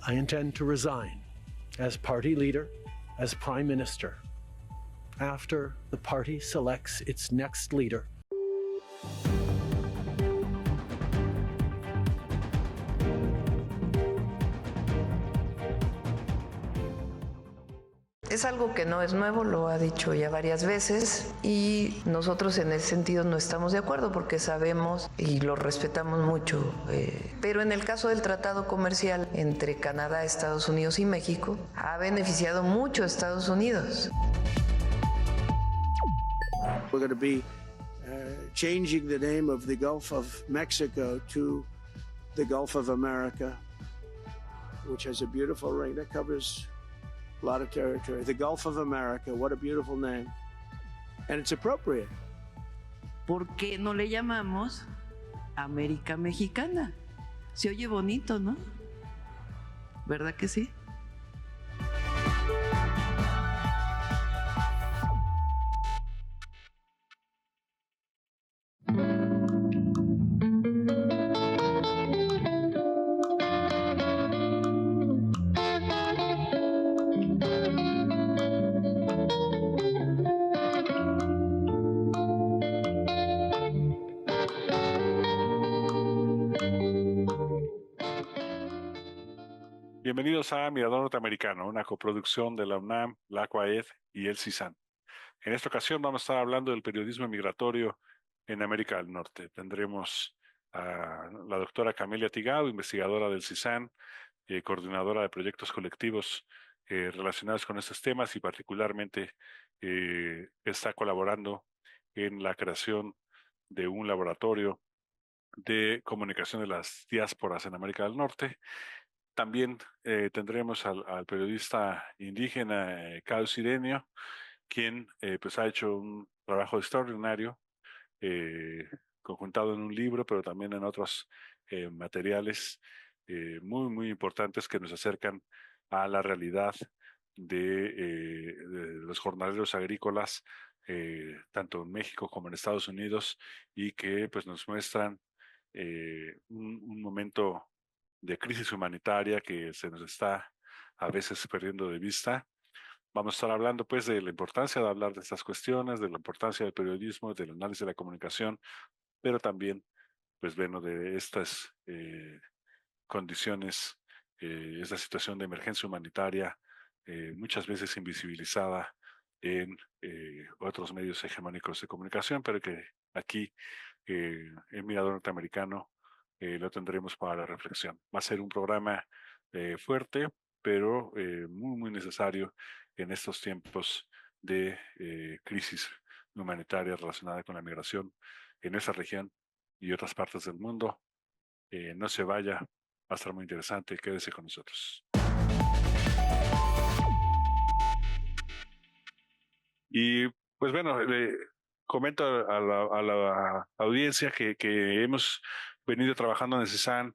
I intend to resign as party leader, as prime minister, after the party selects its next leader. Es algo que no es nuevo, lo ha dicho ya varias veces y nosotros en ese sentido no estamos de acuerdo porque sabemos y lo respetamos mucho. Pero en el caso del tratado comercial entre Canadá, Estados Unidos y México, ha beneficiado mucho a Estados Unidos. We're going to be changing the name of the Gulf of Mexico to the Gulf of America, which has a beautiful ring that covers a lot of territory. The Gulf of America, what a beautiful name. And it's appropriate. ¿Por qué no le llamamos América Mexicana? Se oye bonito, ¿no? ¿Verdad que sí? Bienvenidos a Mirador Norteamericano, una coproducción de la UNAM, la CUAED y el CISAN. En esta ocasión vamos a estar hablando del periodismo migratorio en América del Norte. Tendremos a la doctora Camelia Tigao, investigadora del CISAN, coordinadora de proyectos colectivos relacionados con estos temas y particularmente está colaborando en la creación de un laboratorio de comunicación de las diásporas en América del Norte. También tendremos al periodista indígena Cao Sirenio, quien pues ha hecho un trabajo extraordinario, conjuntado en un libro, pero también en otros materiales muy importantes que nos acercan a la realidad de los jornaleros agrícolas, tanto en México como en Estados Unidos, y que pues nos muestran un momento de crisis humanitaria que se nos está a veces perdiendo de vista. Vamos a estar hablando pues de la importancia de hablar de estas cuestiones, de la importancia del periodismo, del análisis de la comunicación, pero también pues bueno, de estas condiciones, esta situación de emergencia humanitaria muchas veces invisibilizada en otros medios hegemónicos de comunicación, pero que aquí en Mirador Norteamericano lo tendremos para la reflexión. Va a ser un programa fuerte, pero muy necesario en estos tiempos de crisis humanitaria relacionada con la migración en esa región y otras partes del mundo. No se vaya, va a estar muy interesante, quédese con nosotros. Y pues bueno, comento a la audiencia que hemos venido trabajando en el CISAN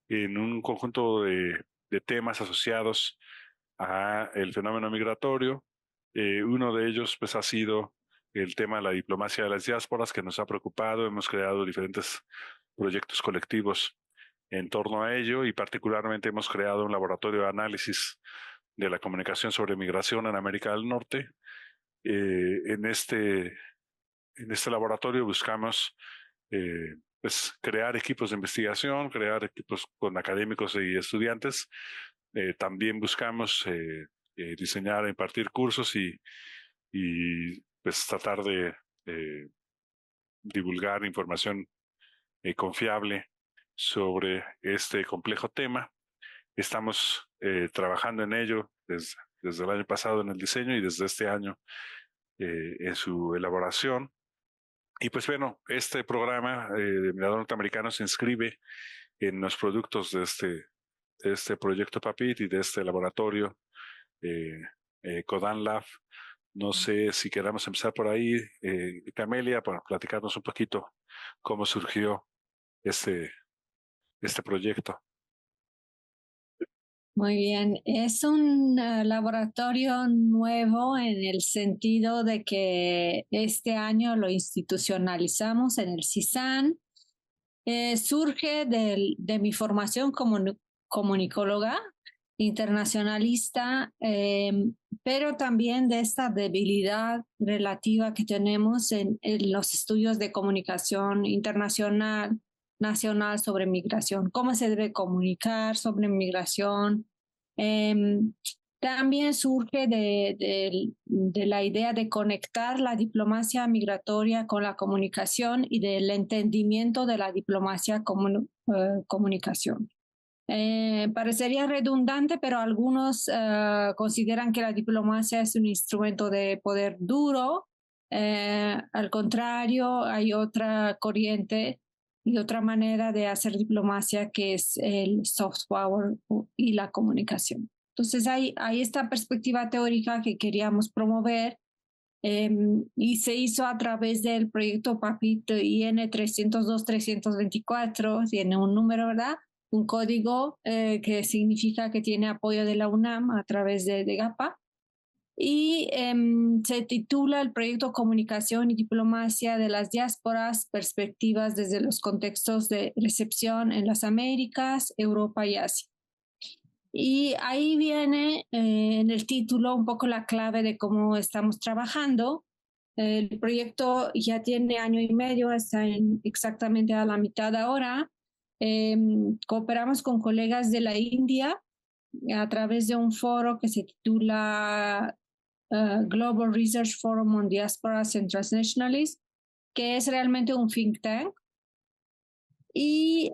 en un conjunto de temas asociados a el fenómeno migratorio. Uno de ellos pues ha sido el tema de la diplomacia de las diásporas, que nos ha preocupado. Hemos creado diferentes proyectos colectivos en torno a ello y particularmente hemos creado un laboratorio de análisis de la comunicación sobre migración en América del Norte. En este laboratorio buscamos pues crear equipos de investigación, crear equipos con académicos y estudiantes. También buscamos diseñar, impartir cursos y pues tratar de divulgar información confiable sobre este complejo tema. Estamos trabajando en ello desde el año pasado en el diseño y desde este año en su elaboración. Y pues bueno, este programa de Mirador Norteamericano se inscribe en los productos de este proyecto PAPIT y de este laboratorio CODAN Lab, No sé si queramos empezar por ahí, Camelia, para platicarnos un poquito cómo surgió este, este proyecto. Muy bien, es un laboratorio nuevo en el sentido de que este año lo institucionalizamos en el CISAN. Surge de mi formación como comunicóloga internacionalista, pero también de esta debilidad relativa que tenemos en los estudios de comunicación internacional, nacional sobre migración, cómo se debe comunicar sobre migración. También surge de la idea de conectar la diplomacia migratoria con la comunicación y del entendimiento de la diplomacia comunicación. Parecería redundante, pero algunos consideran que la diplomacia es un instrumento de poder duro. Al contrario, hay otra corriente y otra manera de hacer diplomacia que es el soft power y la comunicación. Entonces hay esta perspectiva teórica que queríamos promover y se hizo a través del proyecto PAPIT IN 302-324, tiene un número, ¿verdad? Un código que significa que tiene apoyo de la UNAM a través de GAPA. Y se titula el proyecto Comunicación y Diplomacia de las Diásporas, perspectivas desde los contextos de recepción en las Américas, Europa y Asia. Y ahí viene en el título un poco la clave de cómo estamos trabajando. El proyecto ya tiene 1 año y medio, está exactamente a la mitad ahora. Cooperamos con colegas de la India a través de un foro que se titula Global Research Forum on Diasporas and Transnationalism, que es realmente un think tank. Y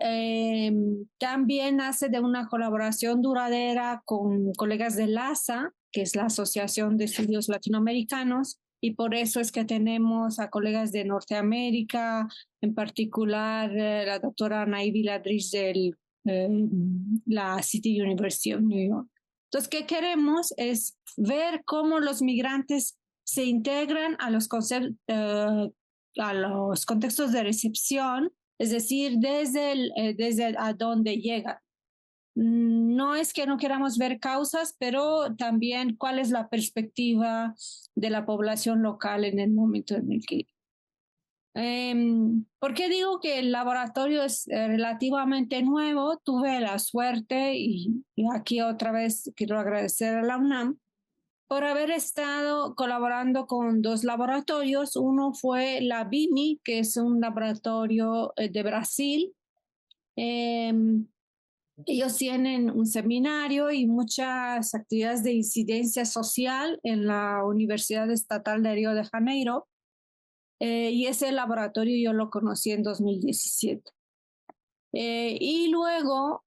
también nace de una colaboración duradera con colegas de LASA, que es la Asociación de Estudios Latinoamericanos, y por eso es que tenemos a colegas de Norteamérica, en particular la doctora Naivi Ladrich de la City University of New York. Entonces, ¿qué queremos? Es ver cómo los migrantes se integran a los contextos de recepción, es decir, desde a dónde llegan. No es que no queramos ver causas, pero también cuál es la perspectiva de la población local en el momento en el que... ¿Por qué digo que el laboratorio es relativamente nuevo? Tuve la suerte y aquí otra vez quiero agradecer a la UNAM por haber estado colaborando con 2 laboratorios. Uno fue la BIMI, que es un laboratorio de Brasil. Ellos tienen un seminario y muchas actividades de incidencia social en la Universidad Estatal de Río de Janeiro. Y ese laboratorio yo lo conocí en 2017. Y luego,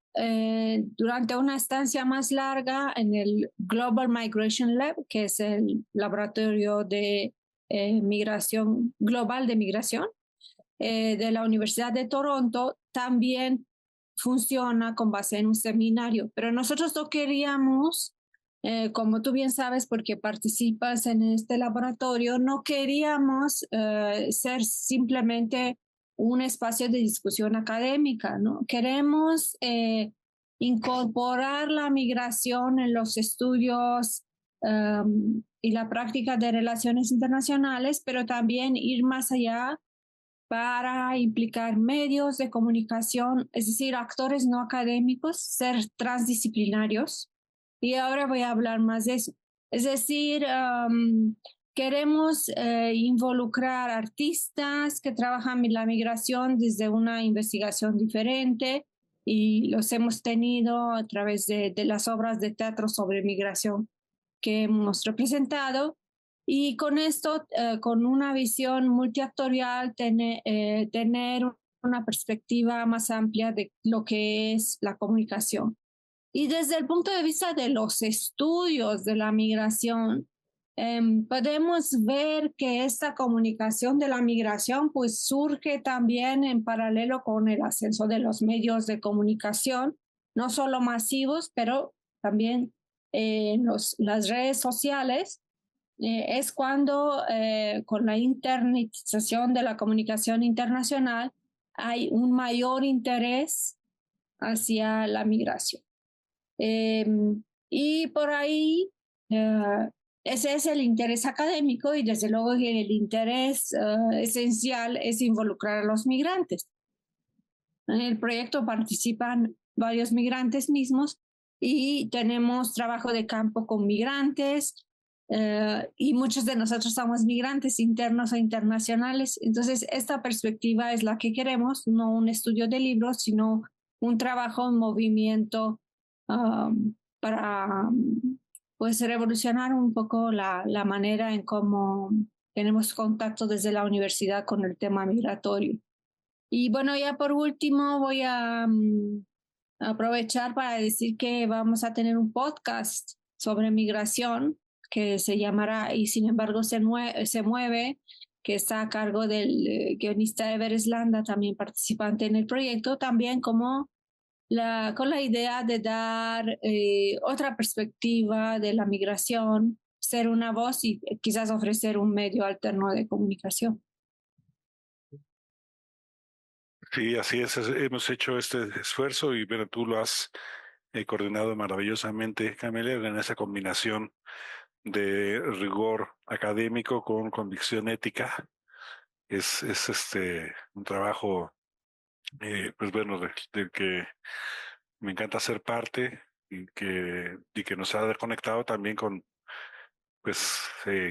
durante una estancia más larga en el Global Migration Lab, que es el laboratorio de migración global de migración de la Universidad de Toronto, también funciona con base en un seminario. Pero nosotros no queríamos, como tú bien sabes, porque participas en este laboratorio, no queríamos ser simplemente un espacio de discusión académica, ¿no? Queremos incorporar la migración en los estudios y la práctica de relaciones internacionales, pero también ir más allá para implicar medios de comunicación, es decir, actores no académicos, ser transdisciplinarios. Y ahora voy a hablar más de eso. Es decir, queremos involucrar artistas que trabajan en la migración desde una investigación diferente y los hemos tenido a través de las obras de teatro sobre migración que hemos representado. Y con esto, con una visión multiactorial, tener una perspectiva más amplia de lo que es la comunicación. Y desde el punto de vista de los estudios de la migración, podemos ver que esta comunicación de la migración pues surge también en paralelo con el ascenso de los medios de comunicación, no solo masivos, pero también las redes sociales. es cuando con la internalización de la comunicación internacional hay un mayor interés hacia la migración. Y por ahí ese es el interés académico y desde luego el interés esencial es involucrar a los migrantes. En el proyecto participan varios migrantes mismos y tenemos trabajo de campo con migrantes y muchos de nosotros somos migrantes internos o internacionales. Entonces, esta perspectiva es la que queremos, no un estudio de libros, sino un trabajo en movimiento para pues revolucionar un poco la manera en cómo tenemos contacto desde la universidad con el tema migratorio. Y bueno, ya por último voy a aprovechar para decir que vamos a tener un podcast sobre migración que se llamará Y sin embargo se mueve, que está a cargo del guionista Everest Landa, también participante en el proyecto, también como con la idea de dar otra perspectiva de la migración, ser una voz y quizás ofrecer un medio alterno de comunicación. Sí, así es, hemos hecho este esfuerzo y bueno, tú lo has coordinado maravillosamente, Camelia, en esa combinación de rigor académico con convicción ética. Es un trabajo, pues bueno, del que me encanta ser parte y que nos ha conectado también con, pues,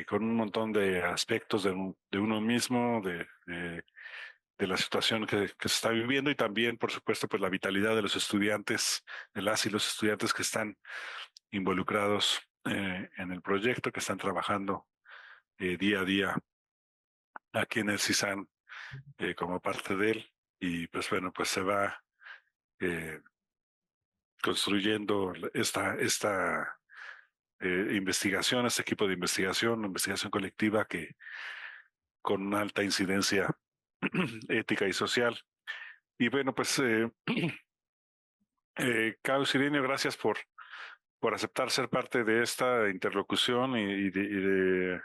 con un montón de aspectos de uno mismo, de la situación que se está viviendo y también, por supuesto, pues la vitalidad de los estudiantes, de las y los estudiantes que están involucrados en el proyecto, que están trabajando día a día aquí en el CISAN como parte de él. Y pues bueno, pues se va construyendo esta investigación, este equipo de investigación colectiva que con una alta incidencia ética y social. Y bueno, pues Carlos Ireneo, gracias por aceptar ser parte de esta interlocución y de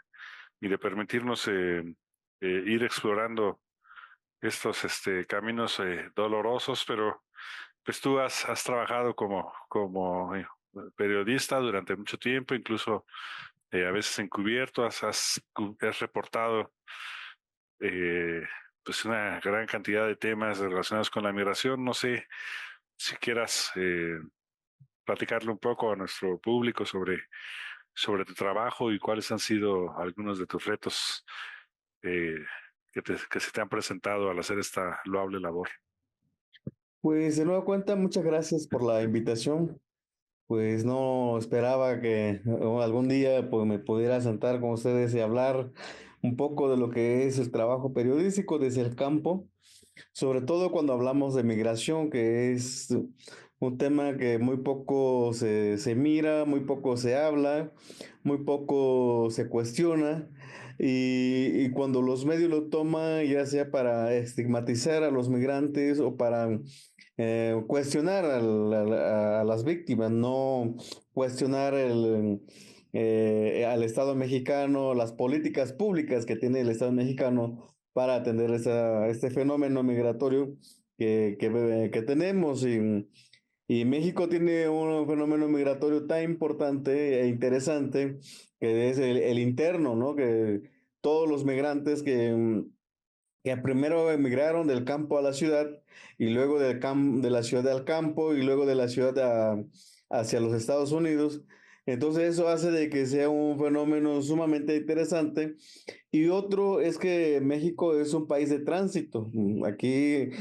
permitirnos ir explorando estos caminos dolorosos, pero pues tú has trabajado como periodista durante mucho tiempo, incluso a veces encubierto, has reportado pues una gran cantidad de temas relacionados con la migración. No sé si quieras platicarle un poco a nuestro público sobre tu trabajo y cuáles han sido algunos de tus retos eh, que se te han presentado al hacer esta loable labor. Pues de nueva cuenta, muchas gracias por la invitación. Pues no esperaba que algún día pues, me pudiera sentar con ustedes y hablar un poco de lo que es el trabajo periodístico desde el campo, sobre todo cuando hablamos de migración, que es un tema que muy poco se mira, muy poco se habla, muy poco se cuestiona. Y cuando los medios lo toman, ya sea para estigmatizar a los migrantes o para cuestionar a las víctimas, no cuestionar al Estado mexicano, las políticas públicas que tiene el Estado mexicano para atender este fenómeno migratorio que tenemos. Y México tiene un fenómeno migratorio tan importante e interesante que es el interno, ¿no? Que todos los migrantes que primero emigraron del campo a la ciudad y luego de la ciudad al campo y luego de la ciudad hacia los Estados Unidos. Entonces eso hace de que sea un fenómeno sumamente interesante. Y otro es que México es un país de tránsito. Aquí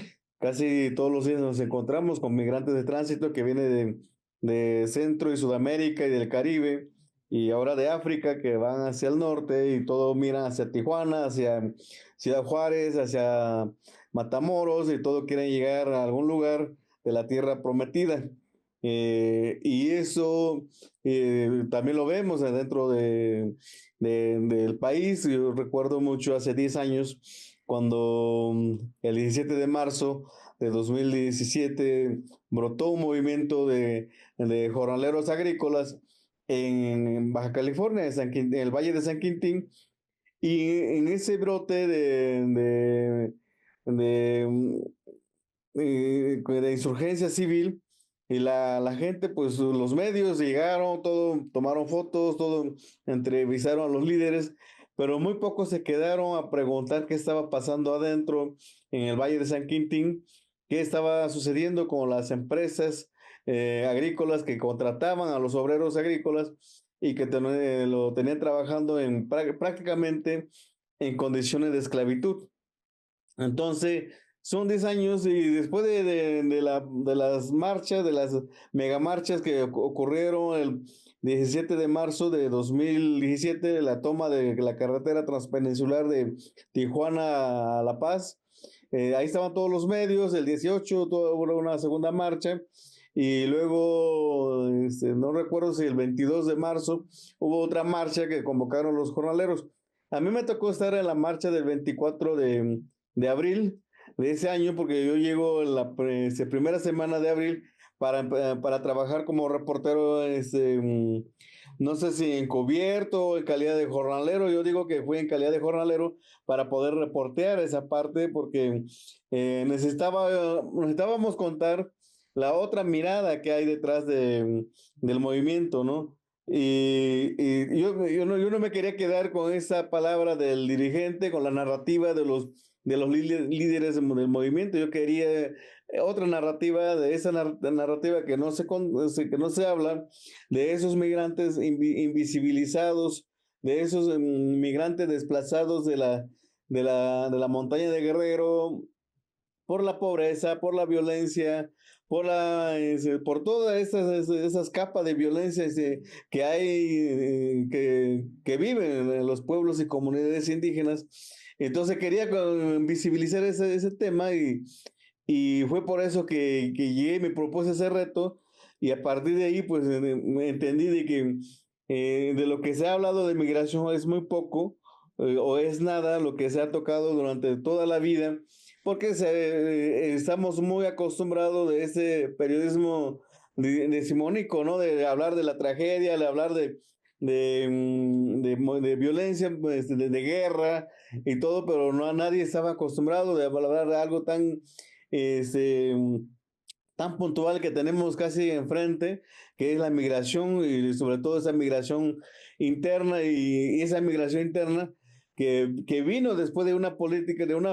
casi todos los días nos encontramos con migrantes de tránsito que vienen de Centro y Sudamérica y del Caribe y ahora de África que van hacia el norte y todo miran hacia Tijuana, hacia Ciudad Juárez, hacia Matamoros y todo quieren llegar a algún lugar de la tierra prometida. Y eso también lo vemos dentro del país. Yo recuerdo mucho hace 10 años cuando el 17 de marzo de 2017 brotó un movimiento de jornaleros agrícolas en Baja California, en el Valle de San Quintín, y en ese brote de, de insurgencia civil, y la gente, pues los medios llegaron, todo, tomaron fotos, todo, entrevistaron a los líderes, pero muy pocos se quedaron a preguntar qué estaba pasando adentro en el Valle de San Quintín, qué estaba sucediendo con las empresas agrícolas que contrataban a los obreros agrícolas y que lo tenían trabajando prácticamente en condiciones de esclavitud. Entonces, son 10 años y después de las marchas, de las megamarchas que ocurrieron el 17 de marzo de 2017, la toma de la carretera transpeninsular de Tijuana a La Paz, ahí estaban todos los medios, el 18 hubo una segunda marcha y luego, no recuerdo si el 22 de marzo hubo otra marcha que convocaron los jornaleros. A mí me tocó estar en la marcha del 24 de abril de ese año, porque yo llego en la primera semana de abril para trabajar como reportero, no sé si encubierto o en calidad de jornalero. Yo digo que fui en calidad de jornalero para poder reportear esa parte, porque necesitábamos contar la otra mirada que hay detrás del movimiento, ¿no? Y yo no me quería quedar con esa palabra del dirigente, con la narrativa de los líderes del movimiento. Yo quería otra narrativa, de esa narrativa que que no se habla, de esos migrantes invisibilizados, de esos migrantes desplazados de la montaña de Guerrero por la pobreza, por la violencia, por todas esas capas de violencia que hay, que viven en los pueblos y comunidades indígenas. Entonces quería visibilizar ese tema y fue por eso que llegué, me propuse ese reto y a partir de ahí pues me entendí de que de lo que se ha hablado de migración es muy poco o es nada lo que se ha tocado durante toda la vida, porque estamos muy acostumbrados de ese periodismo decimónico, ¿no? De hablar de la tragedia, de hablar de violencia, pues, de guerra y todo, pero nadie estaba acostumbrado de hablar de algo este, tan puntual que tenemos casi enfrente, que es la migración y sobre todo esa migración interna y esa migración interna que vino después de una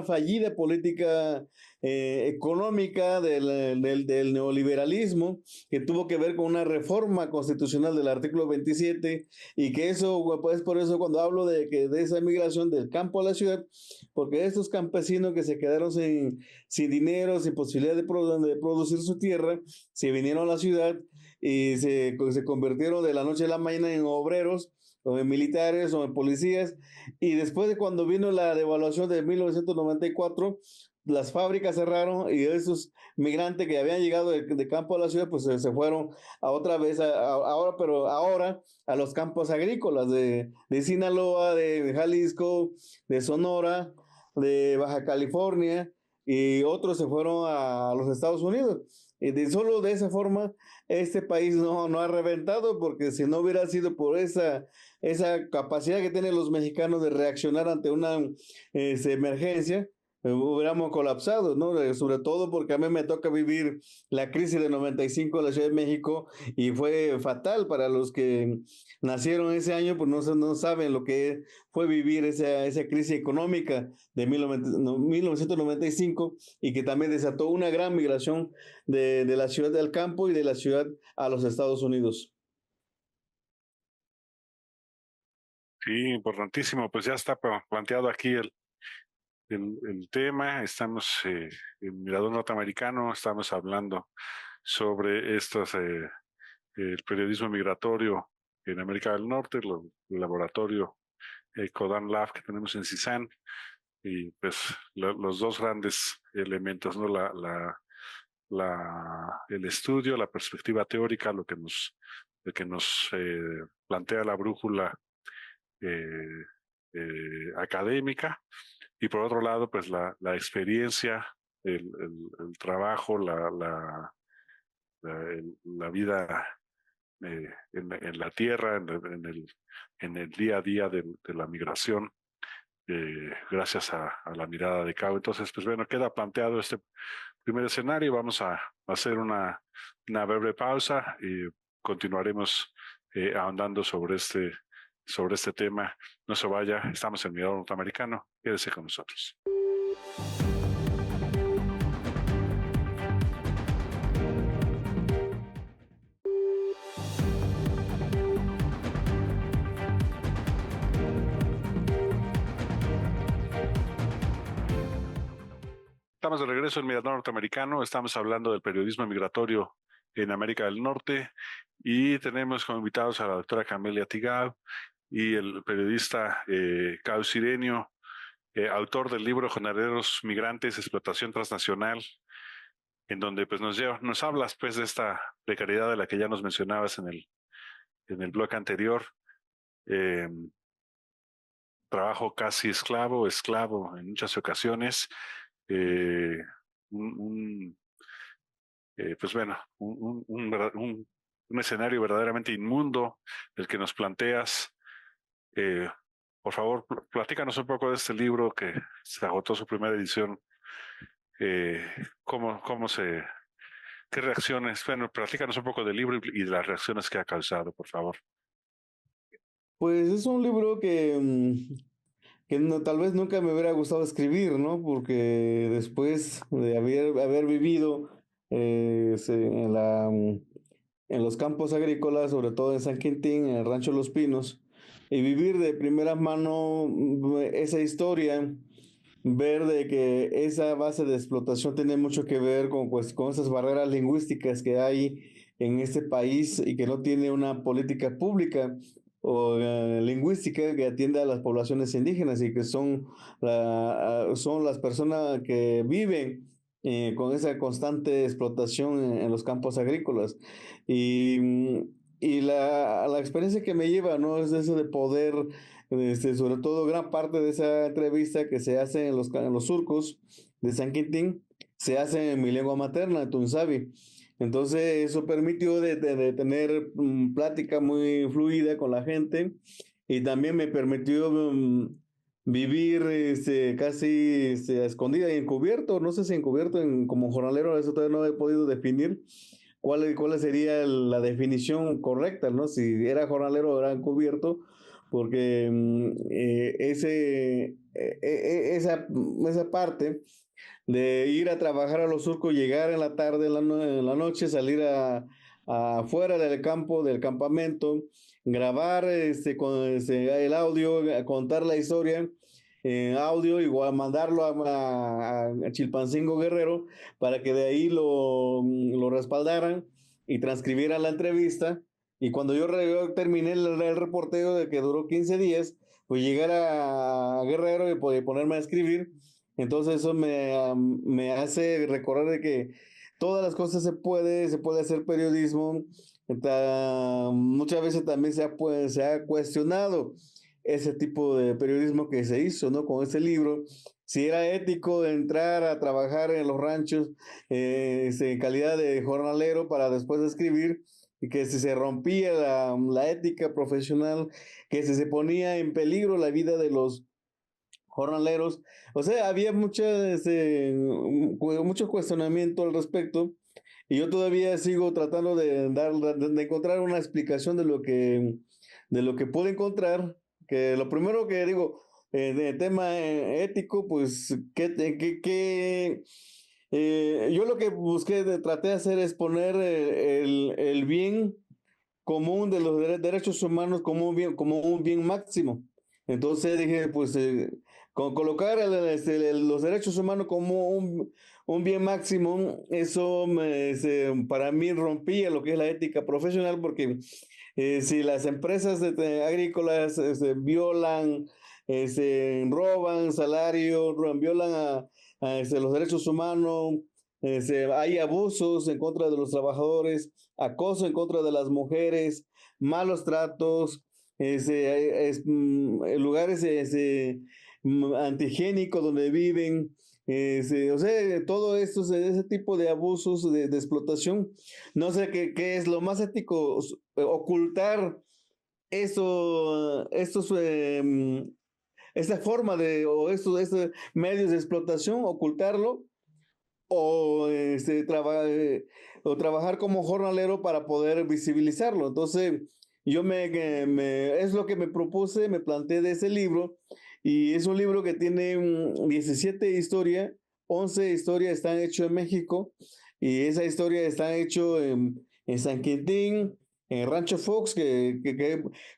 fallida política económica del neoliberalismo, que tuvo que ver con una reforma constitucional del artículo 27 y que eso, pues por eso cuando hablo de esa migración del campo a la ciudad, porque estos campesinos que se quedaron sin dinero, sin posibilidad de producir su tierra, se vinieron a la ciudad y se convirtieron de la noche a la mañana en obreros o en militares o en policías, y después de cuando vino la devaluación de 1994, las fábricas cerraron y esos migrantes que habían llegado de campo a la ciudad, pues se fueron a otra vez, ahora a los campos agrícolas de Sinaloa, de Jalisco, de Sonora, de Baja California, y otros se fueron a los Estados Unidos. Y solo de esa forma este país no ha reventado, porque si no hubiera sido por esa capacidad que tienen los mexicanos de reaccionar ante una emergencia, hubiéramos colapsado, ¿no? Sobre todo porque a mí me toca vivir la crisis de 95 en la Ciudad de México y fue fatal para los que nacieron ese año, pues no saben lo que fue vivir esa crisis económica de 1995 y que también desató una gran migración de la ciudad al campo y de la ciudad a los Estados Unidos. Sí, importantísimo. Pues ya está planteado aquí el tema. Estamos en Mirador Norteamericano, estamos hablando sobre el periodismo migratorio en América del Norte, el laboratorio Codan Lab que tenemos en CISAN, y pues los dos grandes elementos, ¿no? El estudio, la perspectiva teórica, lo que nos plantea la brújula académica, y por otro lado, pues la experiencia, el trabajo, la vida en la tierra, en el día a día de la migración, gracias a la mirada de Cabo. Entonces, pues bueno, queda planteado este primer escenario. Vamos a hacer una breve pausa y continuaremos ahondando sobre este tema. No se vaya, estamos en Mirador Norteamericano. Quédese con nosotros. Estamos de regreso en Mirador Norteamericano. Estamos hablando del periodismo migratorio en América del Norte y tenemos como invitados a la doctora Camelia Tigao y el periodista Cao Cirenio, autor del libro Jornaleros Migrantes, Explotación Transnacional, en donde pues nos hablas pues de esta precariedad de la que ya nos mencionabas en el bloque anterior. Trabajo casi esclavo en muchas ocasiones. Pues bueno, un escenario verdaderamente inmundo el que nos planteas. Por favor, platícanos un poco de este libro que se agotó su primera edición. ¿Qué reacciones? Bueno, platícanos un poco del libro y de las reacciones que ha causado, por favor. Pues es un libro que tal vez nunca me hubiera gustado escribir, ¿no? Porque después de haber vivido en los campos agrícolas, sobre todo en San Quintín, en el Rancho Los Pinos, y vivir de primera mano esa historia, ver de que esa base de explotación tiene mucho que ver con esas barreras lingüísticas que hay en este país y que no tiene una política pública o lingüística que atienda a las poblaciones indígenas y que son las personas que viven con esa constante explotación en los campos agrícolas. Y la experiencia que me lleva, ¿no? Es eso de poder, sobre todo gran parte de esa entrevista que se hace en los surcos de San Quintín, se hace en mi lengua materna, Tunzavi. Entonces eso permitió de tener plática muy fluida con la gente y también me permitió vivir casi a escondida y encubierto, no sé si encubierto como jornalero, eso todavía no he podido definir cuál sería la definición correcta, ¿no? Si era jornalero o era encubierto, porque esa parte de ir a trabajar a los surcos, llegar en la tarde, en la noche, salir afuera del campo, del campamento, grabar con el audio, contar la historia en audio, igual mandarlo a Chilpancingo Guerrero para que de ahí lo respaldaran y transcribieran la entrevista. Y cuando yo terminé el reporteo de que duró 15 días, pues llegar a Guerrero y ponerme a escribir. Entonces eso me hace recordar de que todas las cosas se puede hacer periodismo. Muchas veces también se ha cuestionado ese tipo de periodismo que se hizo, ¿no? Con ese libro, si era ético entrar a trabajar en los ranchos en calidad de jornalero para después escribir, y que si se rompía la ética profesional, que si se ponía en peligro la vida de los jornaleros. O sea, había mucho cuestionamiento al respecto y yo todavía sigo tratando de encontrar una explicación de lo que puedo encontrar, que lo primero que digo, de tema ético, pues, yo lo que traté de hacer es poner el bien común de los derechos humanos como un bien máximo. Entonces dije, pues, colocar los derechos humanos como un bien máximo, eso para mí rompía lo que es la ética profesional, porque si las empresas agrícolas violan, roban salario, violan los derechos humanos, hay abusos en contra de los trabajadores, acoso en contra de las mujeres, malos tratos, lugares antihigiénicos donde viven, O sea, todo esto, ese tipo de abusos, de explotación, no sé qué es lo más ético, ocultar estos, esta forma o estos medios de explotación, ocultarlo, o, o trabajar como jornalero para poder visibilizarlo. Entonces, es lo que me propuse, me planteé de ese libro, y es un libro que tiene 17 historias, 11 historias están hechas en México, y esa historia está hecho en San Quintín, en Rancho Fox, que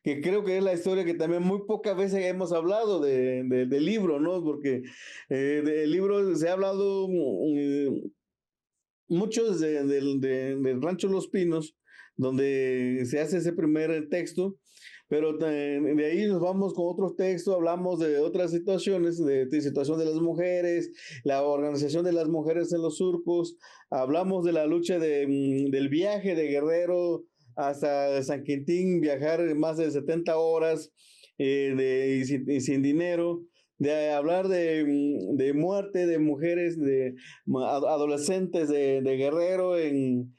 creo que es la historia que también muy pocas veces hemos hablado del libro, ¿no? Porque del libro se ha hablado mucho del Rancho Los Pinos, donde se hace ese primer texto, pero de ahí nos vamos con otros textos, hablamos de otras situaciones, de situación de las mujeres, la organización de las mujeres en los surcos, hablamos de la lucha del viaje de Guerrero hasta San Quintín, viajar más de 70 horas y sin dinero, de hablar de muerte de mujeres, de adolescentes de Guerrero en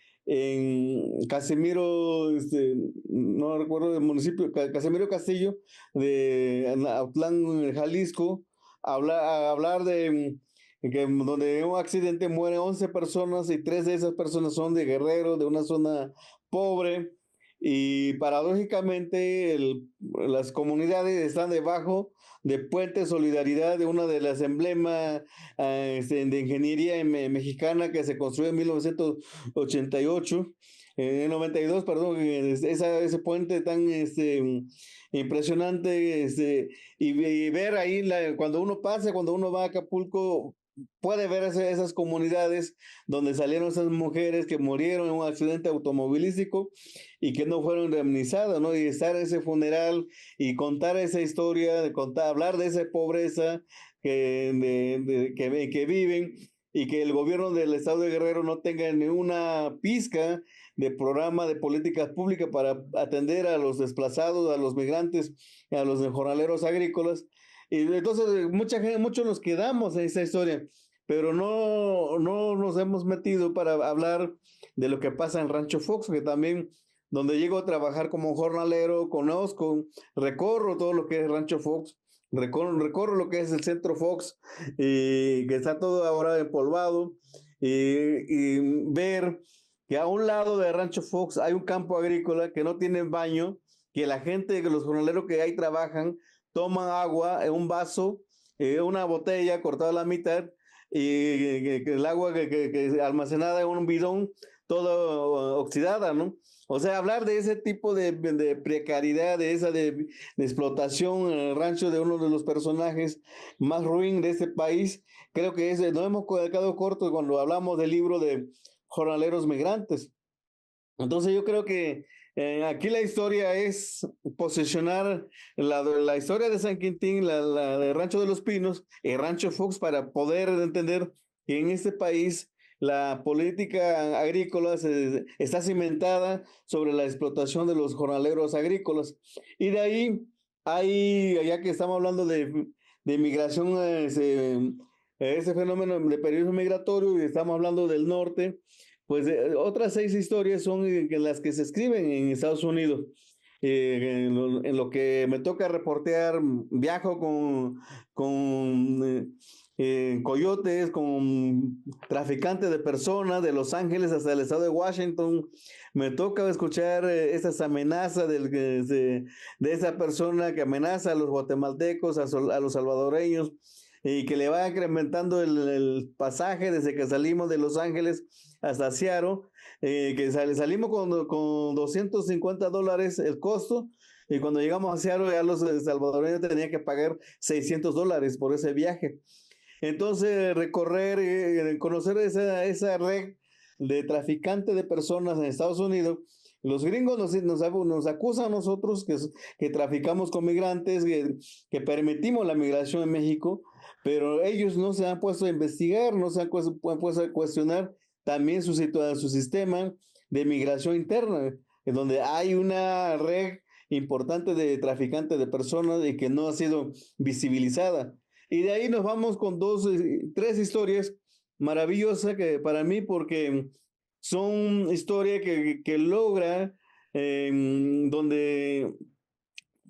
Casimiro, no recuerdo el municipio, Casimiro Castillo, de Autlán, Jalisco, hablar donde en un accidente mueren 11 personas y 3 de esas personas son de Guerrero, de una zona pobre, y paradójicamente las comunidades están debajo de Puente Solidaridad, de una de las emblemas de ingeniería mexicana que se construyó en 1988, en 92, perdón, ese puente tan impresionante, y ver ahí, cuando uno pasa, cuando uno va a Acapulco, puede ver esas comunidades donde salieron esas mujeres que murieron en un accidente automovilístico y que no fueron indemnizadas, ¿no? Y estar en ese funeral y contar esa historia, hablar de esa pobreza que viven, y que el gobierno del estado de Guerrero no tenga ni una pizca de programa de políticas públicas para atender a los desplazados, a los migrantes, a los jornaleros agrícolas. Y entonces muchos nos quedamos en esa historia, pero no nos hemos metido para hablar de lo que pasa en Rancho Fox, que también, donde llego a trabajar como jornalero, recorro todo lo que es Rancho Fox, recorro lo que es el Centro Fox, y que está todo ahora empolvado, y ver que a un lado de Rancho Fox hay un campo agrícola que no tiene baño, que que los jornaleros que ahí trabajan toman agua en un vaso, una botella cortada a la mitad, y que el agua que almacenada en un bidón, toda oxidada, ¿no? O sea, hablar de ese tipo de precariedad, de explotación en el rancho de uno de los personajes más ruin de este país, creo que nos hemos quedado cortos cuando hablamos del libro de jornaleros migrantes. Entonces yo creo que aquí la historia es posicionar la historia de San Quintín, la de Rancho de los Pinos y Rancho Fox, para poder entender que en este país la política agrícola está cimentada sobre la explotación de los jornaleros agrícolas. Y de ahí, ya que estamos hablando de migración, ese fenómeno de periodismo migratorio, y estamos hablando del norte, pues otras 6 historias son en las que se escriben en Estados Unidos. En lo que me toca reportear, viajo con coyotes, con traficantes de personas de Los Ángeles hasta el estado de Washington. Me toca escuchar esas amenazas de esa persona que amenaza a los guatemaltecos, a los salvadoreños, y que le va incrementando el pasaje desde que salimos de Los Ángeles hasta Seattle, que salimos con $250 el costo, y cuando llegamos a Seattle ya los salvadoreños tenían que pagar $600 por ese viaje. Entonces, conocer esa red de traficantes de personas en Estados Unidos, los gringos nos acusan a nosotros que traficamos con migrantes, que permitimos la migración en México, pero ellos no se han puesto a investigar, no se han puesto a cuestionar también su sistema de migración interna, en donde hay una red importante de traficantes de personas y que no ha sido visibilizada. Y de ahí nos vamos con tres historias maravillosas que para mí, porque son historias que logra, donde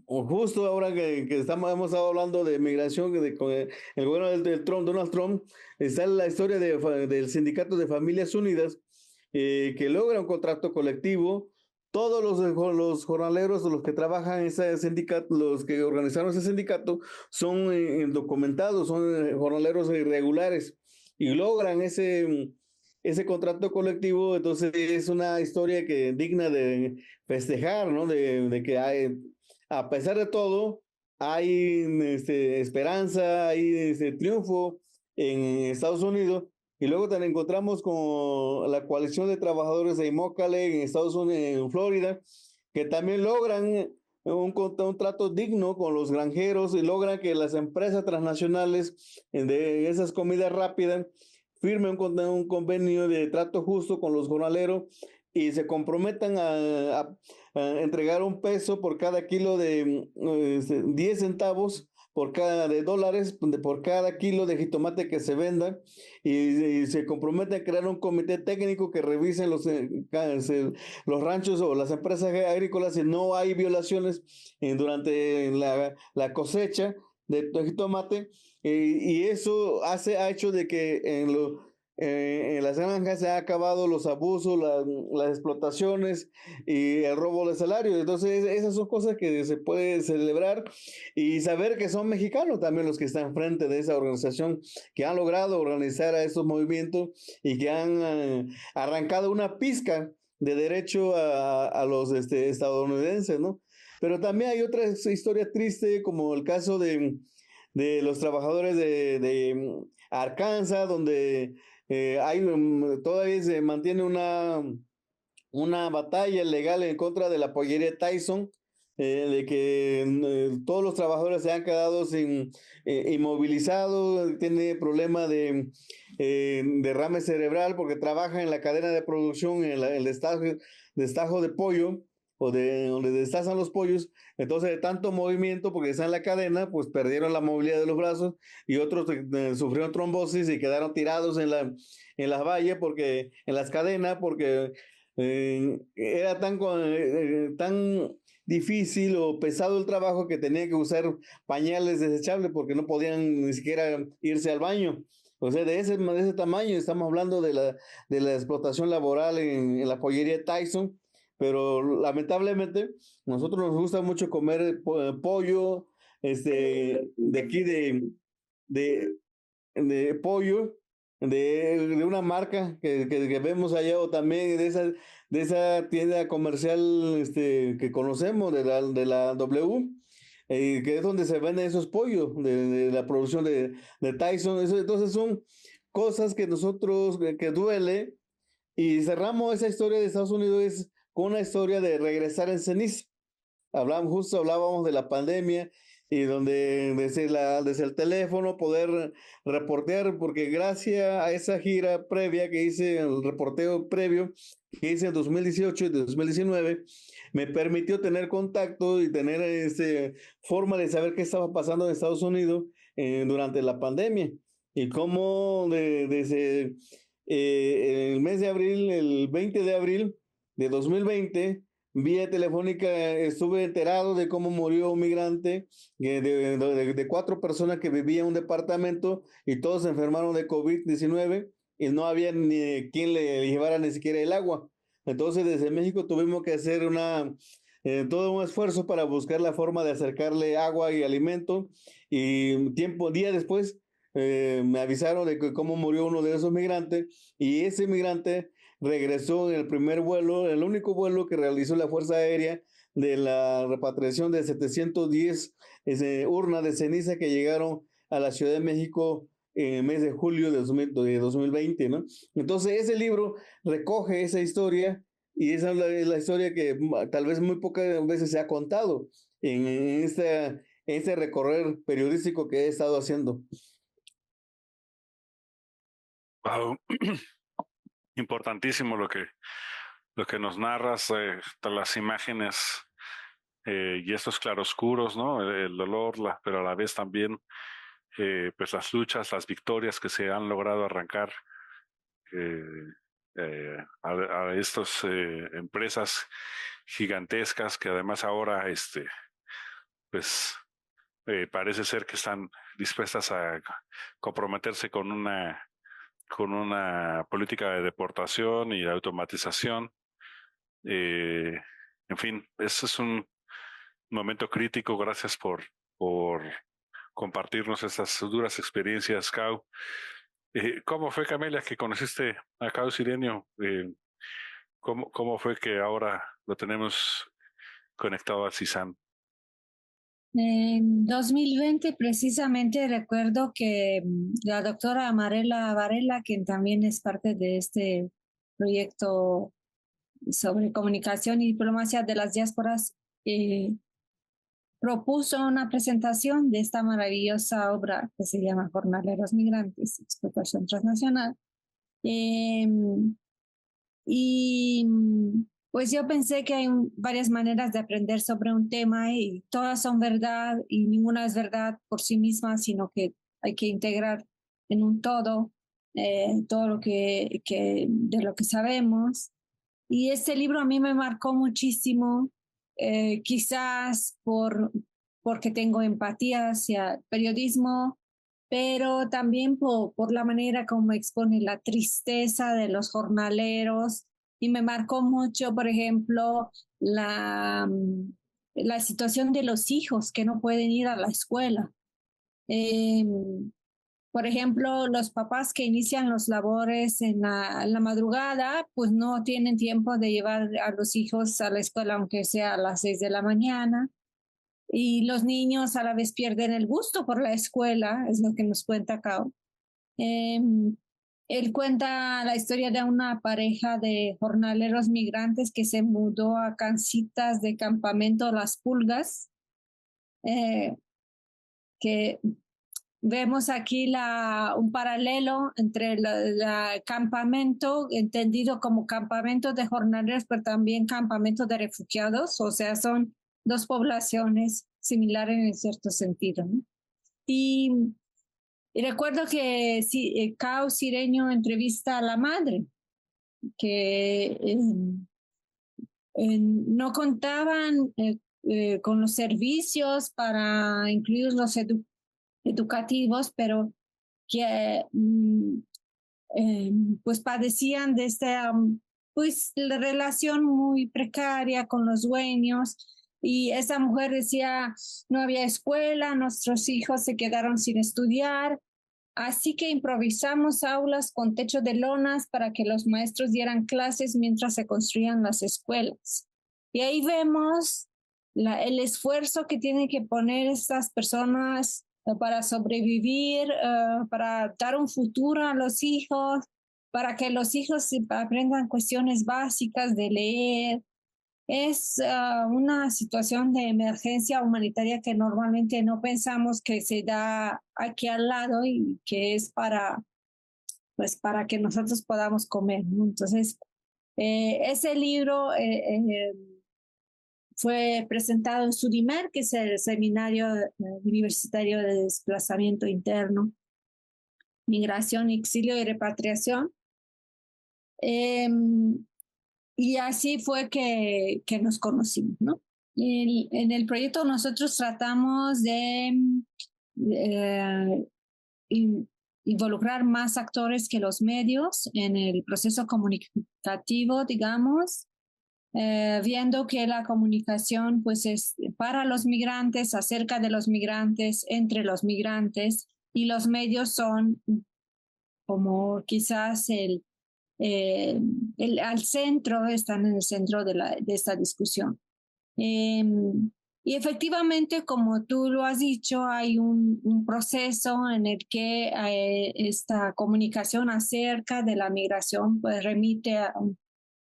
justo ahora que hemos estado hablando de migración, con el gobierno del Trump, Donald Trump, está la historia del Sindicato de Familias Unidas, que logra un contrato colectivo. Todos los jornaleros, los que trabajan en ese sindicato, los que organizaron ese sindicato, son documentados, son jornaleros irregulares y logran ese contrato colectivo. Entonces es una historia que digna de festejar, ¿no? De que a pesar de todo, hay esperanza, hay triunfo en Estados Unidos. Y luego también encontramos con la coalición de trabajadores de Immokalee en Estados Unidos, en Florida, que también logran un trato digno con los granjeros y logran que las empresas transnacionales de esas comidas rápidas firmen un convenio de trato justo con los jornaleros y se comprometan a entregar $1 por cada kilo de 10 centavos de dólares por cada kilo de jitomate que se venda, y se compromete a crear un comité técnico que revise los ranchos o las empresas agrícolas si no hay violaciones durante la cosecha de jitomate, y eso ha hecho de que en las granjas se han acabado los abusos, las explotaciones y el robo de salario. Entonces esas son cosas que se puede celebrar y saber que son mexicanos también los que están frente de esa organización, que han logrado organizar a estos movimientos y que han arrancado una pizca de derecho a los estadounidenses, ¿no? Pero también hay otras historias tristes, como el caso de los trabajadores de Arkansas, donde todavía se mantiene una batalla legal en contra de la pollería Tyson, de que todos los trabajadores se han quedado inmovilizados, tiene problema de derrame cerebral porque trabaja en la cadena de producción, en el destajo de pollo, o de donde destazan los pollos. Entonces, de tanto movimiento, porque está en la cadena, pues perdieron la movilidad de los brazos, y otros sufrieron trombosis y quedaron tirados en las vallas, en las cadenas, porque era tan difícil o pesado el trabajo que tenían que usar pañales desechables porque no podían ni siquiera irse al baño. O sea, de ese tamaño estamos hablando de la explotación laboral en la pollería Tyson. Pero lamentablemente nosotros nos gusta mucho comer pollo, de aquí de pollo, de una marca que vemos allá, o también de esa tienda comercial que conocemos, de la W, que es donde se venden esos pollos, de la producción de Tyson. Entonces son cosas que nosotros, que duele, y cerramos esa historia de Estados Unidos con una historia de regresar en ceniza. Hablábamos de la pandemia, y donde desde el teléfono poder reportear, porque gracias a esa gira previa que hice, el reporteo previo que hice en 2018 y 2019, me permitió tener contacto y tener forma de saber qué estaba pasando en Estados Unidos durante la pandemia, y cómo desde el mes de abril, el 20 de abril de 2020, vía telefónica estuve enterado de cómo murió un migrante, de 4 personas que vivían en un departamento, y todos se enfermaron de COVID-19 y no había ni quien le llevara ni siquiera el agua. Entonces desde México tuvimos que hacer todo un esfuerzo para buscar la forma de acercarle agua y alimento, y día después me avisaron de cómo murió uno de esos migrantes, y ese migrante regresó en el primer vuelo, el único vuelo que realizó la Fuerza Aérea, de la repatriación de 710 urnas de ceniza que llegaron a la Ciudad de México en el mes de julio de 2020, ¿no? Entonces ese libro recoge esa historia, y esa es la historia que tal vez muy pocas veces se ha contado en este recorrer periodístico que he estado haciendo. Wow. Importantísimo lo que nos narras, las imágenes y estos claroscuros, ¿no? El dolor, pero a la vez también pues las luchas, las victorias que se han logrado arrancar a estas empresas gigantescas que además ahora pues parece ser que están dispuestas a comprometerse con una política de deportación y de automatización. En fin, ese es un momento crítico. Gracias por compartirnos estas duras experiencias, Cau. ¿Cómo fue, Camelia, que conociste a Cau Cireño? ¿Cómo fue que ahora lo tenemos conectado al CISAN? En 2020, precisamente, recuerdo que la doctora Amarela Varela, quien también es parte de este proyecto sobre comunicación y diplomacia de las diásporas, propuso una presentación de esta maravillosa obra que se llama Jornaleros Migrantes, Explotación Transnacional. Y pues yo pensé que hay varias maneras de aprender sobre un tema y todas son verdad y ninguna es verdad por sí misma, sino que hay que integrar en un todo todo lo de lo que sabemos. Y este libro a mí me marcó muchísimo, quizás porque tengo empatía hacia el periodismo, pero también por la manera como expone la tristeza de los jornaleros. Y me marcó mucho, por ejemplo, la situación de los hijos que no pueden ir a la escuela. Por ejemplo, los papás que inician los labores en la madrugada, pues no tienen tiempo de llevar a los hijos a la escuela, aunque sea a las 6 de la mañana. Y los niños a la vez pierden el gusto por la escuela, es lo que nos cuenta Cao. Él cuenta la historia de una pareja de jornaleros migrantes que se mudó a casitas de campamento Las Pulgas, que vemos aquí un paralelo entre el campamento, entendido como campamento de jornaleros, pero también campamento de refugiados, o sea, son dos poblaciones similares en cierto sentido, ¿no? Y recuerdo que Cao Cireño entrevista a la madre, que no contaban con los servicios para incluir los educativos, pero que pues padecían de esta pues la relación muy precaria con los dueños. Y esa mujer decía, no había escuela, nuestros hijos se quedaron sin estudiar, así que improvisamos aulas con techo de lonas para que los maestros dieran clases mientras se construían las escuelas. Y ahí vemos el esfuerzo que tienen que poner estas personas para sobrevivir, para dar un futuro a los hijos, para que los hijos aprendan cuestiones básicas de leer. Es una situación de emergencia humanitaria que normalmente no pensamos que se da aquí al lado y que es para que nosotros podamos comer, ¿no? Entonces, ese libro fue presentado en SUDIMER, que es el Seminario Universitario de Desplazamiento Interno, Migración, Exilio y Repatriación. Y así fue que nos conocimos, ¿no? En el proyecto nosotros tratamos de involucrar más actores que los medios en el proceso comunicativo, digamos, viendo que la comunicación pues es para los migrantes, acerca de los migrantes, entre los migrantes, y los medios son como quizás al centro, están en el centro de esta discusión. Y efectivamente, como tú lo has dicho, hay un proceso en el que esta comunicación acerca de la migración pues remite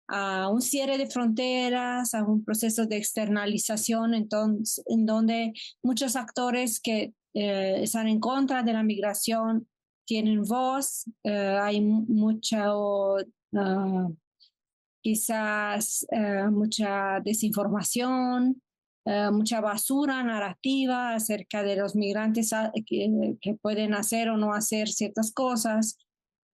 a un cierre de fronteras, a un proceso de externalización, entonces, en donde muchos actores que están en contra de la migración tienen voz, hay quizás mucha desinformación, mucha basura narrativa acerca de los migrantes que pueden hacer o no hacer ciertas cosas.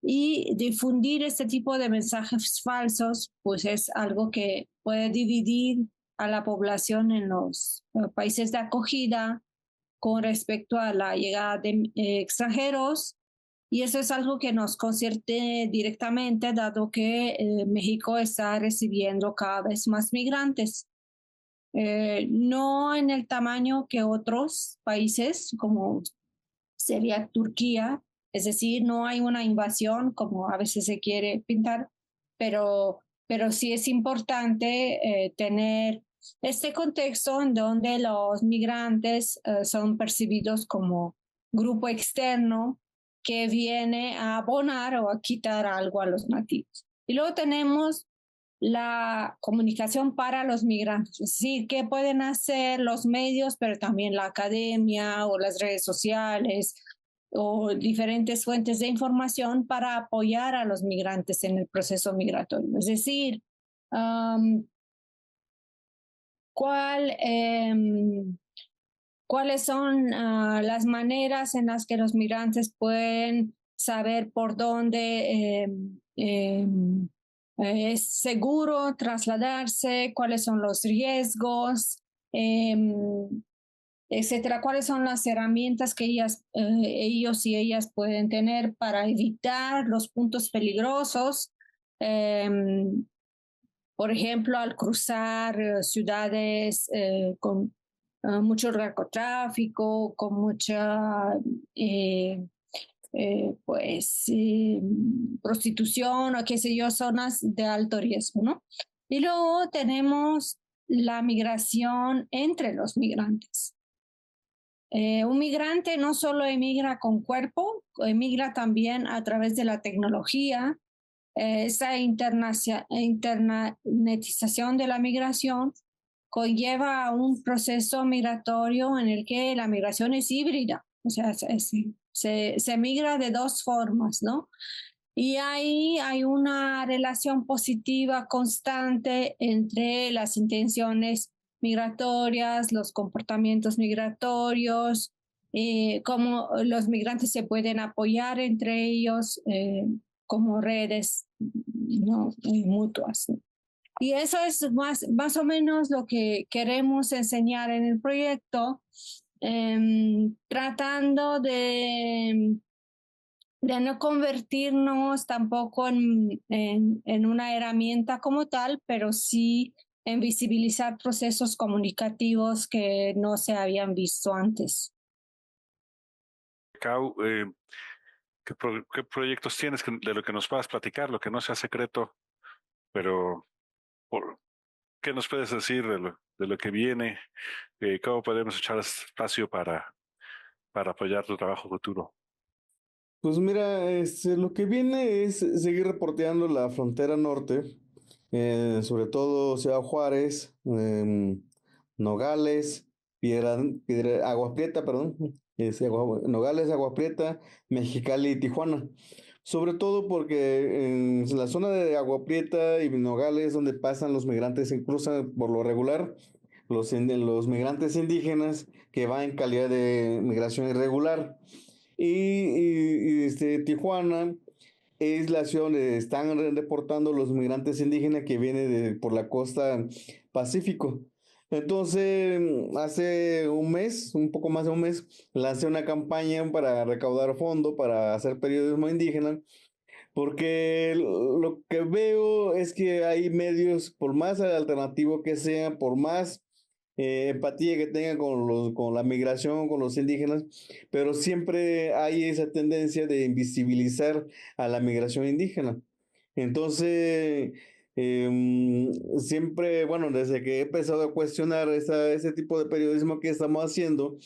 Y difundir este tipo de mensajes falsos, pues es algo que puede dividir a la población en los países de acogida con respecto a la llegada de extranjeros. Y eso es algo que nos concierne directamente, dado que México está recibiendo cada vez más migrantes. No en el tamaño que otros países, como sería Turquía, es decir, no hay una invasión como a veces se quiere pintar, pero sí es importante tener este contexto en donde los migrantes son percibidos como grupo externo que viene a abonar o a quitar algo a los nativos. Y luego tenemos la comunicación para los migrantes, es decir, qué pueden hacer los medios, pero también la academia o las redes sociales o diferentes fuentes de información para apoyar a los migrantes en el proceso migratorio. Es decir, cuáles son las maneras en las que los migrantes pueden saber por dónde es seguro trasladarse, cuáles son los riesgos, etcétera, cuáles son las herramientas que ellos y ellas pueden tener para evitar los puntos peligrosos. Por ejemplo, al cruzar ciudades con mucho narcotráfico, con mucha prostitución o qué sé yo, zonas de alto riesgo, ¿no? Y luego tenemos la migración entre los migrantes. Un migrante no solo emigra con cuerpo, emigra también a través de la tecnología. Esa internetización de la migración conlleva a un proceso migratorio en el que la migración es híbrida, o sea, se migra de dos formas, ¿no? Y ahí hay una relación positiva constante entre las intenciones migratorias, los comportamientos migratorios, cómo los migrantes se pueden apoyar entre ellos como redes, ¿no? Mutuas, ¿no? Y eso es más o menos lo que queremos enseñar en el proyecto, tratando de no convertirnos tampoco en una herramienta como tal, pero sí en visibilizar procesos comunicativos que no se habían visto antes. Cau, ¿qué proyectos tienes de lo que nos puedas platicar, lo que no sea secreto, pero qué nos puedes decir de lo que viene? ¿Cómo podemos echar espacio para apoyar tu trabajo futuro? Pues mira, lo que viene es seguir reporteando la frontera norte, sobre todo Ciudad Juárez, Nogales, Agua Prieta, perdón, Nogales, Agua Prieta, Mexicali y Tijuana. Sobre todo porque en la zona de Agua Prieta y Nogales, donde pasan los migrantes, se cruzan por lo regular los migrantes indígenas que van en calidad de migración irregular. Tijuana es la ciudad donde están reportando los migrantes indígenas que vienen por la costa Pacífico. Entonces, hace un mes, un poco más de un mes, lancé una campaña para recaudar fondos para hacer periodismo indígena, porque lo que veo es que hay medios, por más alternativo que sean, por más empatía que tengan con la migración, con los indígenas, pero siempre hay esa tendencia de invisibilizar a la migración indígena. Entonces, siempre, bueno, desde que he empezado a cuestionar ese tipo de periodismo que estamos haciendo,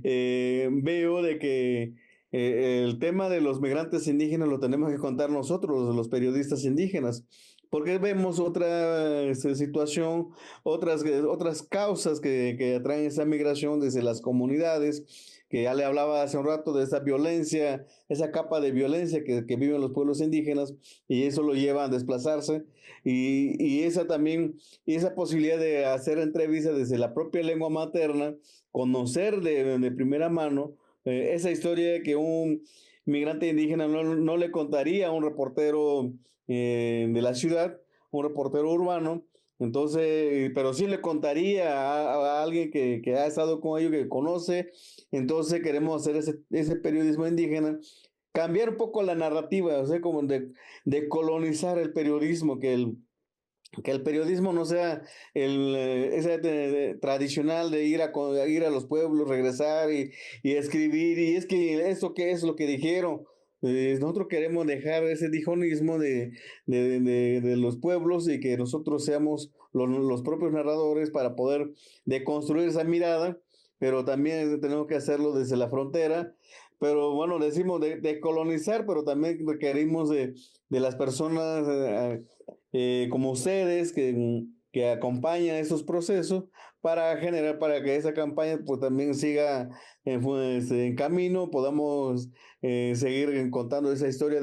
veo de que el tema de los migrantes indígenas lo tenemos que contar nosotros, los periodistas indígenas, porque vemos otra situación, otras causas que atraen esa migración desde las comunidades, que ya le hablaba hace un rato de esa violencia, esa capa de violencia que viven los pueblos indígenas, y eso lo lleva a desplazarse, y esa también, y esa posibilidad de hacer entrevistas desde la propia lengua materna, conocer de primera mano esa historia que un migrante indígena no le contaría a un reportero de la ciudad, un reportero urbano. Entonces, pero sí le contaría a alguien que ha estado con ellos, que conoce. Entonces queremos hacer ese periodismo indígena, cambiar un poco la narrativa, o sea, como de colonizar el periodismo, que el periodismo no sea ese tradicional de ir a los pueblos, regresar y escribir, y es que eso qué es lo que dijeron. Nosotros queremos dejar ese dijonismo de los pueblos, y que nosotros seamos los propios narradores para poder deconstruir esa mirada, pero también tenemos que hacerlo desde la frontera. Pero bueno, decimos de colonizar, pero también requerimos de las personas como ustedes que acompañan esos procesos para que esa campaña pues también siga en camino, podamos seguir contando esa historia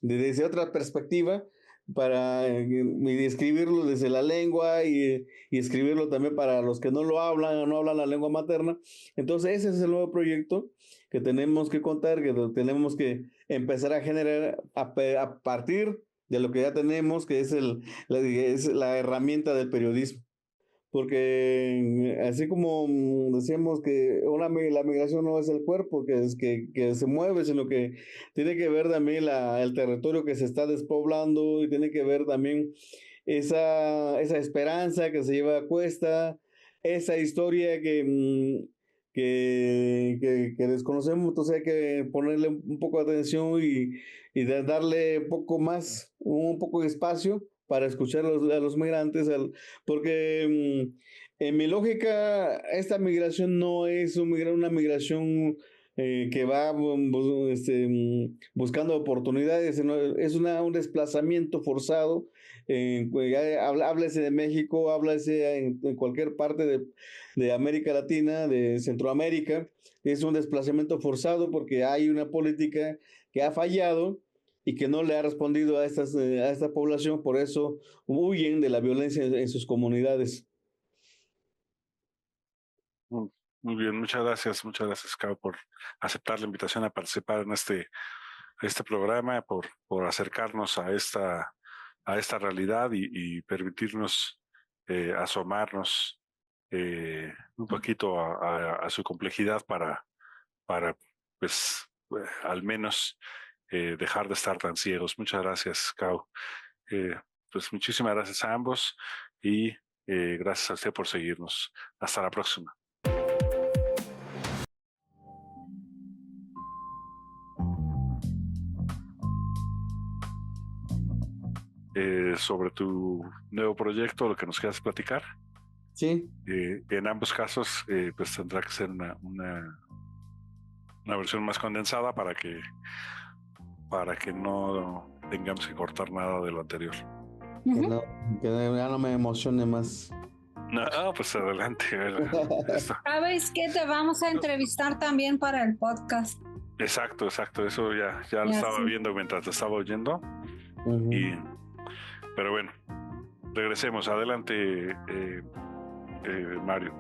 desde otra perspectiva, para escribirlo desde la lengua y escribirlo también para los que no lo hablan o no hablan la lengua materna. Entonces ese es el nuevo proyecto que tenemos que contar, que tenemos que empezar a generar a partir de lo que ya tenemos, que es la herramienta del periodismo. Porque así como decíamos que la migración no es el cuerpo que se mueve, sino que tiene que ver también el territorio que se está despoblando, y tiene que ver también esa esperanza que se lleva a cuesta, esa historia que desconocemos. Entonces hay que ponerle un poco de atención y darle un poco de espacio para escuchar a los migrantes, porque en mi lógica esta migración no es una migración que va buscando oportunidades, sino es un desplazamiento forzado. Háblese de México, háblese en cualquier parte de América Latina, de Centroamérica. Es un desplazamiento forzado porque hay una política que ha fallado y que no le ha respondido a esta población. Por eso huyen de la violencia en sus comunidades. Muy bien, muchas gracias, Cabo, por aceptar la invitación a participar en este programa, por acercarnos a esta realidad y permitirnos asomarnos un poquito a su complejidad para pues, al menos dejar de estar tan ciegos. Muchas gracias, Cabo. Pues muchísimas gracias a ambos y gracias a usted por seguirnos. Hasta la próxima. Sobre tu nuevo proyecto, lo que nos quieras platicar. Sí. En ambos casos, pues tendrá que ser una versión más condensada para que no tengamos que cortar nada de lo anterior. Que ya no me emocione más. No, pues adelante. ¿Sabes qué? Te vamos a entrevistar también para el podcast. Exacto. Eso ya lo estaba viendo mientras te estaba oyendo. Pero bueno, regresemos. Adelante, Mario.